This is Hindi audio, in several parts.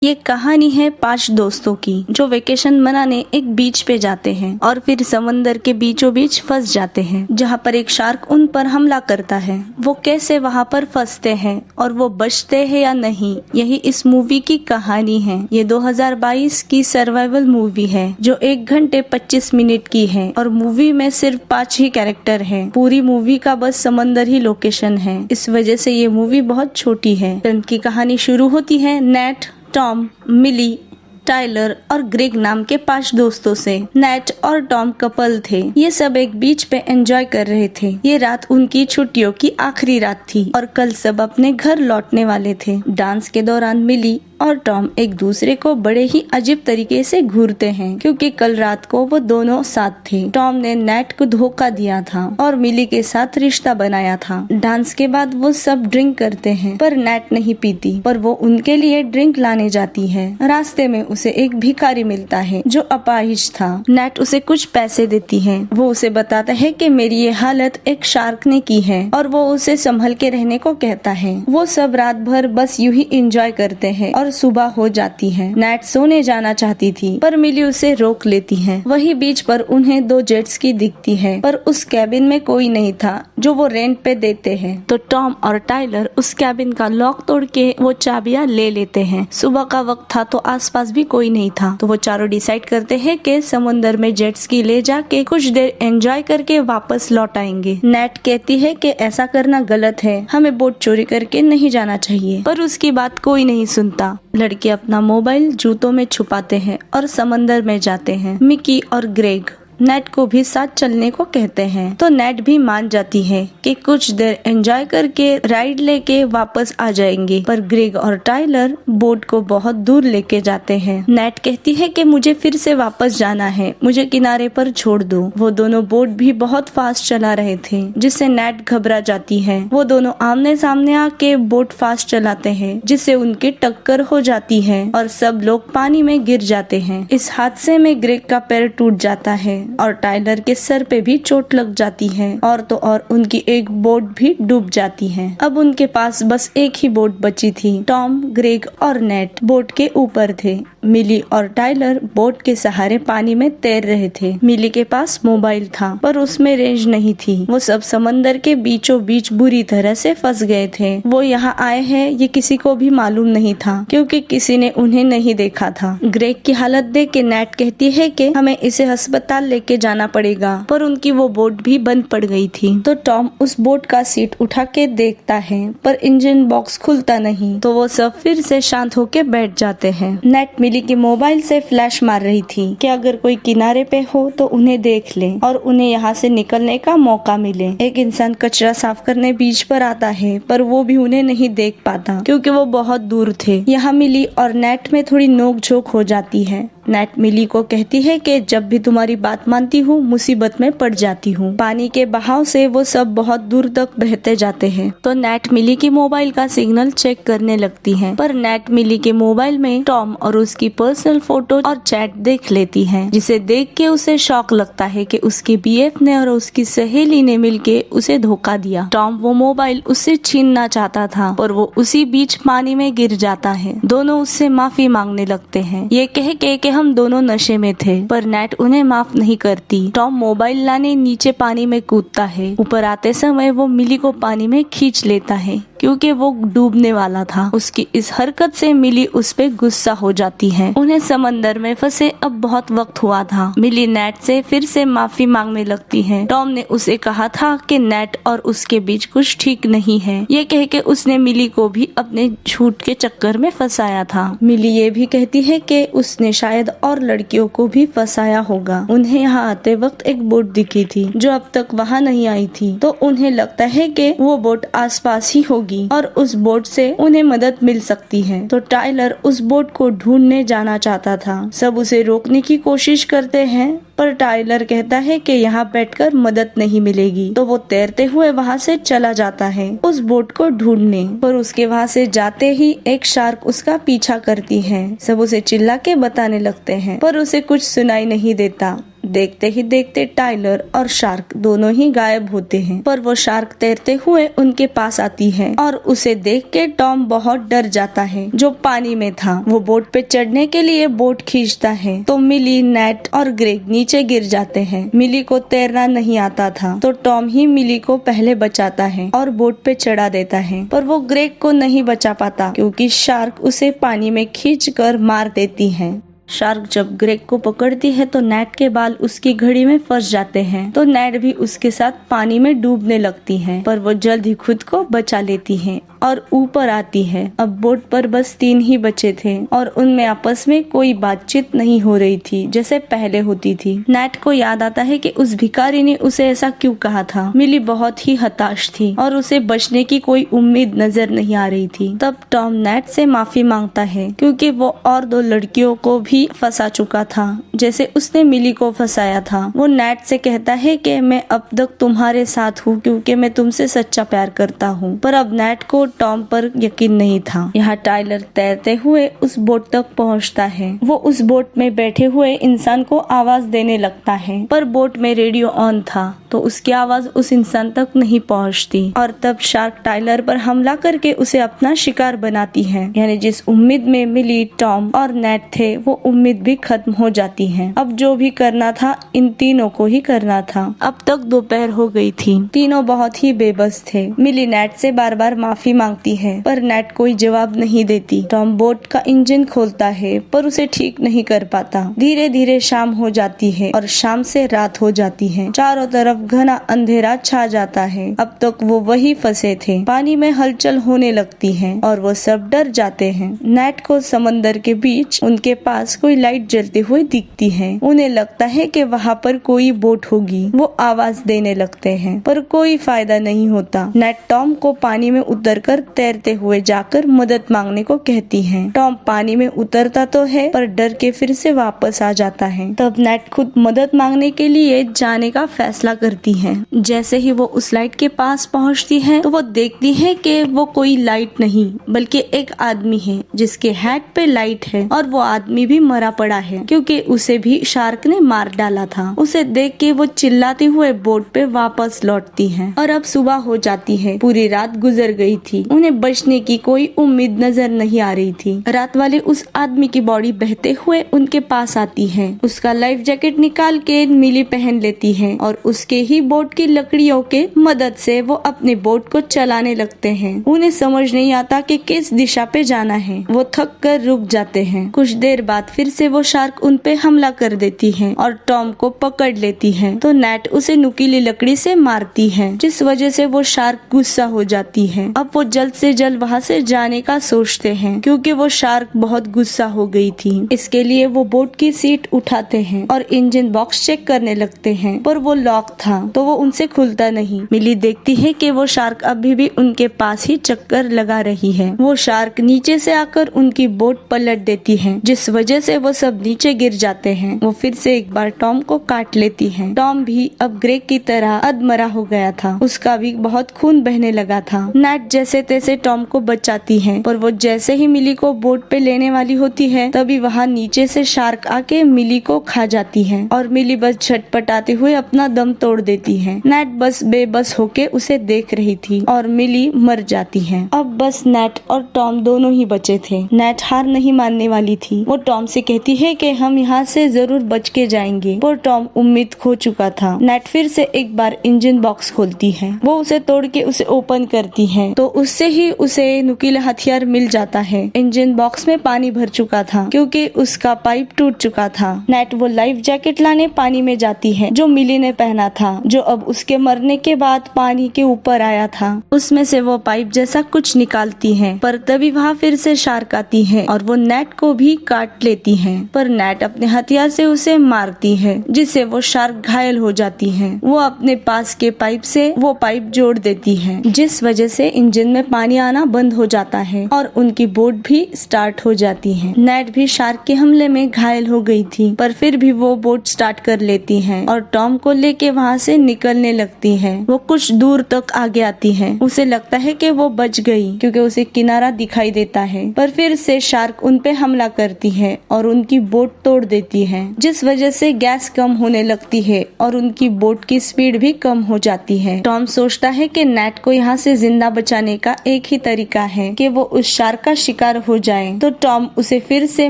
ये कहानी है 5 दोस्तों की जो वेकेशन मनाने एक बीच पे जाते हैं और फिर समंदर के बीचों बीच फंस जाते हैं, जहाँ पर एक शार्क उन पर हमला करता है। वो कैसे वहाँ पर फंसते हैं और वो बचते हैं या नहीं, यही इस मूवी की कहानी है। ये 2022 की सर्वाइवल मूवी है जो 1 घंटे 25 मिनट की है और मूवी में सिर्फ 5 ही कैरेक्टर है। पूरी मूवी का बस समंदर ही लोकेशन है, इस वजह से ये मूवी बहुत छोटी है। फिल्म की कहानी शुरू होती है नेट, टॉम, मिली, टाइलर और ग्रेग नाम के 5 दोस्तों से। नेट और टॉम कपल थे। ये सब एक बीच पे एंजॉय कर रहे थे। ये रात उनकी छुट्टियों की आखिरी रात थी और कल सब अपने घर लौटने वाले थे। डांस के दौरान मिली और टॉम एक दूसरे को बड़े ही अजीब तरीके से घूरते हैं क्योंकि कल रात को वो दोनों साथ थे। टॉम ने नेट को धोखा दिया था और मिली के साथ रिश्ता बनाया था। डांस के बाद वो सब ड्रिंक करते हैं पर नेट नहीं पीती, पर वो उनके लिए ड्रिंक लाने जाती है। रास्ते में उसे एक भिखारी मिलता है जो अपाहिज था। नेट उसे कुछ पैसे देती है। वो उसे बताता है कि मेरी ये हालत एक शार्क ने की है और वो उसे संभल के रहने को कहता है। वो सब रात भर बस यूं ही एंजॉय करते हैं और सुबह हो जाती है। नेट सोने जाना चाहती थी पर मिली उसे रोक लेती है। वही बीच पर उन्हें 2 जेट्स की दिखती है पर उस कैबिन में कोई नहीं था जो वो रेंट पे देते हैं। तो टॉम और टाइलर उस कैबिन का लॉक तोड़ के वो चाबियां ले लेते हैं। सुबह का वक्त था तो आसपास भी कोई नहीं था, तो वो चारों डिसाइड करते हैं कि समुद्र में जेट्स की ले जाके कुछ देर एंजॉय करके वापस लौट आएंगे। नेट कहती है कि ऐसा करना गलत है, हमें बोट चोरी करके नहीं जाना चाहिए, पर उसकी बात कोई नहीं सुनता। लड़के अपना मोबाइल जूतों में छुपाते हैं और समंदर में जाते हैं। मिकी और ग्रेग नेट को भी साथ चलने को कहते हैं, तो नेट भी मान जाती है कि कुछ देर एंजॉय करके राइड लेके वापस आ जाएंगे। पर ग्रेग और टाइलर बोट को बहुत दूर लेके जाते हैं। नेट कहती है कि मुझे फिर से वापस जाना है, मुझे किनारे पर छोड़ दो। वो दोनों बोट भी बहुत फास्ट चला रहे थे जिससे नेट घबरा जाती है। वो दोनों आमने सामने आके बोट फास्ट चलाते हैं जिससे उनकी टक्कर हो जाती है और सब लोग पानी में गिर जाते हैं। इस हादसे में ग्रेग का पैर टूट जाता है और टाइलर के सर पे भी चोट लग जाती है और तो और उनकी एक बोट भी डूब जाती है। अब उनके पास बस एक ही बोट बची थी। टॉम, ग्रेग और नेट बोट के ऊपर थे। मिली और टाइलर बोट के सहारे पानी में तैर रहे थे। मिली के पास मोबाइल था पर उसमें रेंज नहीं थी। वो सब समंदर के बीचों बीच बुरी तरह से फंस गए थे। वो यहाँ आए हैं ये किसी को भी मालूम नहीं था क्योंकि किसी ने उन्हें नहीं देखा था। ग्रेग की हालत देख के नेट कहती है कि हमें इसे अस्पताल लेके जाना पड़ेगा, पर उनकी वो बोट भी बंद पड़ गई थी। तो टॉम उस बोट का सीट उठा के देखता है पर इंजन बॉक्स खुलता नहीं, तो वो सब फिर से शांत होके बैठ जाते हैं। नेट मिली के मोबाइल से फ्लैश मार रही थी कि अगर कोई किनारे पे हो तो उन्हें देख ले और उन्हें यहाँ से निकलने का मौका मिले। एक इंसान कचरा साफ करने बीच पर आता है पर वो भी उन्हें नहीं देख पाता क्योंकि वो बहुत दूर थे। यहाँ मिली और नेट में थोड़ी नोक-झोंक हो जाती है। नेट मिली को कहती है कि जब भी तुम्हारी बात मानती हूँ मुसीबत में पड़ जाती हूँ। पानी के बहाव से वो सब बहुत दूर तक बहते जाते हैं। तो नेट मिली की मोबाइल का सिग्नल चेक करने लगती है पर नेट मिली के मोबाइल में टॉम और उसकी पर्सनल फोटो और चैट देख लेती है, जिसे देख के उसे शॉक लगता है कि उसके बीएफ ने और उसकी सहेली ने मिलके उसे धोखा दिया। टॉम वो मोबाइल उससे छीनना चाहता था पर वो उसी बीच पानी में गिर जाता है। दोनों उससे माफी मांगने लगते हैं ये कह के हम दोनों नशे में थे, पर नेट उन्हें माफ नहीं करती। टॉम मोबाइल लाने नीचे पानी में कूदता है। ऊपर आते समय वो मिली को पानी में खींच लेता है क्योंकि वो डूबने वाला था। उसकी इस हरकत से मिली उस पे गुस्सा हो जाती है। उन्हें समंदर में फंसे अब बहुत वक्त हुआ था। मिली नेट से फिर से माफी मांगने लगती है। टॉम ने उसे कहा था कि नेट और उसके बीच कुछ ठीक नहीं है, ये कह के उसने मिली को भी अपने झूठ के चक्कर में फंसाया था। मिली ये भी कहती है कि उसने शायद और लड़कियों को भी फंसाया होगा। उन्हें यहाँ आते वक्त एक बोट दिखी थी जो अब तक वहाँ नहीं आई थी, तो उन्हें लगता है कि वो बोट आसपास ही होगी और उस बोट से उन्हें मदद मिल सकती है। तो टाइलर उस बोट को ढूंढने जाना चाहता था। सब उसे रोकने की कोशिश करते हैं पर टाइलर कहता है कि यहाँ बैठकर मदद नहीं मिलेगी, तो वो तैरते हुए वहाँ से चला जाता है उस बोट को ढूंढने। पर उसके वहाँ से जाते ही एक शार्क उसका पीछा करती है। सब उसे चिल्ला के बताने लगते हैं पर उसे कुछ सुनाई नहीं देता। देखते ही देखते टाइलर और शार्क दोनों ही गायब होते हैं, पर वो शार्क तैरते हुए उनके पास आती है और उसे देख के टॉम बहुत डर जाता है जो पानी में था। वो बोट पे चढ़ने के लिए बोट खींचता है तो मिली, नेट और ग्रेग नीचे गिर जाते हैं। मिली को तैरना नहीं आता था तो टॉम ही मिली को पहले बचाता है और बोट पे चढ़ा देता है, पर वो ग्रेग को नहीं बचा पाता क्योंकि शार्क उसे पानी में खींचकर मार देती है। शार्क जब ग्रेग को पकड़ती है तो नेट के बाल उसकी घड़ी में फंस जाते हैं, तो नेट भी उसके साथ पानी में डूबने लगती है, पर वो जल्द ही खुद को बचा लेती है और ऊपर आती है। अब बोट पर बस 3 ही बचे थे और उनमें आपस में कोई बातचीत नहीं हो रही थी जैसे पहले होती थी। नेट को याद आता है कि उस भिखारी ने उसे ऐसा क्यों कहा था। मिली बहुत ही हताश थी और उसे बचने की कोई उम्मीद नजर नहीं आ रही थी। तब टॉम नेट से माफी मांगता है क्योंकि वो और 2 लड़कियों को भी फंसा चुका था जैसे उसने मिली को फंसाया था। वो नेट से कहता है कि मैं अब तक तुम्हारे साथ हूँ क्योंकि मैं तुमसे सच्चा प्यार करता हूँ, पर अब नेट को टॉम पर यकीन नहीं था। यहाँ टाइलर तैरते हुए उस बोट तक पहुँचता है। वो उस बोट में बैठे हुए इंसान को आवाज देने लगता है, पर बोट में रेडियो ऑन था तो उसकी आवाज उस इंसान तक नहीं पहुँचती और तब शार्क टाइलर पर हमला करके उसे अपना शिकार बनाती है। यानी जिस उम्मीद में मिली, टॉम और नेट थे वो उम्मीद भी खत्म हो जाती है। अब जो भी करना था इन तीनों को ही करना था। अब तक दोपहर हो गई थी। तीनों बहुत ही बेबस थे। मिली नेट से बार बार माफी मांगती है पर नेट कोई जवाब नहीं देती। टॉम बोट का इंजन खोलता है पर उसे ठीक नहीं कर पाता। धीरे धीरे शाम हो जाती है और शाम से रात हो जाती है। चारों तरफ घना अंधेरा छा जाता है। अब तक वो वही फंसे थे। पानी में हलचल होने लगती है और वो सब डर जाते हैं। नेट को समंदर के बीच उनके पास कोई लाइट जलती हुई दिखती है। उन्हें लगता है कि वहाँ पर कोई बोट होगी। वो आवाज देने लगते हैं पर कोई फायदा नहीं होता। नेट टॉम को पानी में उतरकर तैरते हुए जाकर मदद मांगने को कहती है। टॉम पानी में उतरता तो है पर डर के फिर से वापस आ जाता है। तब नेट खुद मदद मांगने के लिए जाने का फैसला करती है। जैसे ही वो उस लाइट के पास पहुँचती है तो वो देखती है कि वो कोई लाइट नहीं बल्कि एक आदमी है जिसके हेड पे लाइट है और वो आदमी भी मरा पड़ा है क्योंकि उसे भी शार्क ने मार डाला था। उसे देख के वो चिल्लाते हुए बोट पे वापस लौटती है और अब सुबह हो जाती है। पूरी रात गुजर गई थी। उन्हें बचने की कोई उम्मीद नजर नहीं आ रही थी। रात वाले उस आदमी की बॉडी बहते हुए उनके पास आती है। उसका लाइफ जैकेट निकाल के मिली पहन लेती है और उसके ही बोट की लकड़ियों के मदद से वो अपने बोट को चलाने लगते हैं। उन्हें समझ नहीं आता कि किस दिशा पे जाना है। वो थक कर रुक जाते हैं। कुछ देर बाद फिर से वो शार्क उन पे हमला कर देती है और टॉम को पकड़ लेती है तो नेट उसे नुकीली लकड़ी से मारती है जिस वजह से वो शार्क गुस्सा हो जाती है। अब वो जल्द से जल्द वहाँ से जाने का सोचते हैं क्योंकि वो शार्क बहुत गुस्सा हो गई थी। इसके लिए वो बोट की सीट उठाते हैं और इंजन बॉक्स चेक करने लगते हैं पर वो लॉक था तो वो उनसे खुलता नहीं। मिली देखती है कि वो शार्क अभी भी उनके पास ही चक्कर लगा रही है। वो शार्क नीचे से आकर उनकी बोट पलट देती है जिस वजह से वो सब नीचे गिर जाते हैं। वो फिर से एक बार टॉम को काट लेती है। टॉम भी अब ग्रेग की तरह अधमरा हो गया था। उसका भी बहुत खून बहने लगा था। नेट जैसे तैसे टॉम को बचाती है पर वो जैसे ही मिली को बोट पे लेने वाली होती है तभी वहाँ नीचे से शार्क आके मिली को खा जाती है और मिली बस झटपटाते हुए अपना दम तोड़ देती है। नेट बस बेबस होके उसे देख रही थी और मिली मर जाती है। अब बस नेट और टॉम दोनों ही बचे थे। नेट हार नहीं मानने वाली थी। वो टॉम से कहती है कि हम यहाँ से जरूर बच के जाएंगे पर टॉम उम्मीद खो चुका था। नेट फिर से एक बार इंजन बॉक्स खोलती है। वो उसे तोड़ के उसे ओपन करती है तो उससे ही उसे नुकीला हथियार मिल जाता है। इंजन बॉक्स में पानी भर चुका था क्योंकि उसका पाइप टूट चुका था। नेट वो लाइफ जैकेट लाने पानी में जाती है जो मिली ने पहना था, जो अब उसके मरने के बाद पानी के ऊपर आया था। उसमें से वो पाइप जैसा कुछ निकालती है पर तभी वहाँ फिर से शार्क आती है और वो नेट को भी काट लेती है पर नेट अपने हथियार से उसे मारती है जिससे वो शार्क घायल हो जाती है। वो अपने पास के पाइप से वो पाइप जोड़ देती है जिस वजह से इंजन में पानी आना बंद हो जाता है और उनकी बोट भी स्टार्ट हो जाती है। नेट भी शार्क के हमले में घायल हो गई थी पर फिर भी वो बोट स्टार्ट कर लेती है और टॉम को लेके वहाँ वहाँ से निकलने लगती है। वो कुछ दूर तक आगे आती है। उसे लगता है कि वो बच गई क्योंकि उसे किनारा दिखाई देता है, पर फिर से शार्क उन पे हमला करती है और उनकी बोट तोड़ देती है, जिस वजह से गैस कम होने लगती है और उनकी बोट की स्पीड भी कम हो जाती है। टॉम सोचता है कि नेट को यहाँ से जिंदा बचाने का एक ही तरीका है कि वो उस शार्क का शिकार हो जाए। तो टॉम उसे फिर से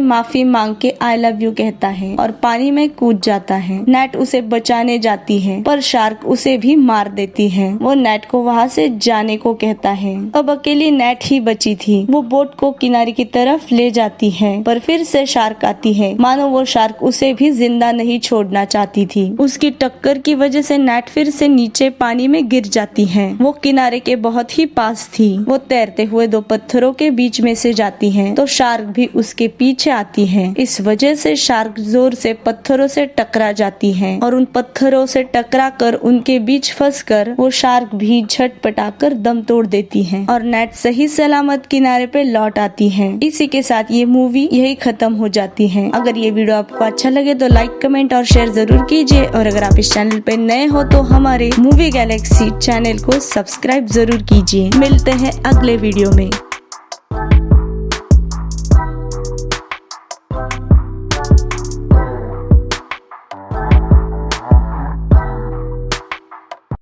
माफी मांग के आई लव यू कहता है और पानी में कूद जाता है। नेट उसे बचाने जाती है पर शार्क उसे भी मार देती है। वो नेट को वहाँ से जाने को कहता है। अब अकेली नेट ही बची थी। वो बोट को किनारे की तरफ ले जाती है पर फिर से शार्क आती है, मानो वो शार्क उसे भी जिंदा नहीं छोड़ना चाहती थी। उसकी टक्कर की वजह से नेट फिर से नीचे पानी में गिर जाती है। वो किनारे के बहुत ही पास थी। वो तैरते हुए दो पत्थरों के बीच में से जाती है तो शार्क भी उसके पीछे आती है। इस वजह से शार्क जोर से पत्थरों से टकरा जाती है और उन पत्थरों से टकरा कर उनके बीच फंसकर वो शार्क भी झटपटाकर दम तोड़ देती है और नेट सही सलामत किनारे पे लौट आती है। इसी के साथ ये मूवी यही खत्म हो जाती है। अगर ये वीडियो आपको अच्छा लगे तो लाइक, कमेंट और शेयर जरूर कीजिए और अगर आप इस चैनल पे नए हो तो हमारे मूवी गैलेक्सी चैनल को सब्सक्राइब जरूर कीजिए। मिलते हैं अगले वीडियो में।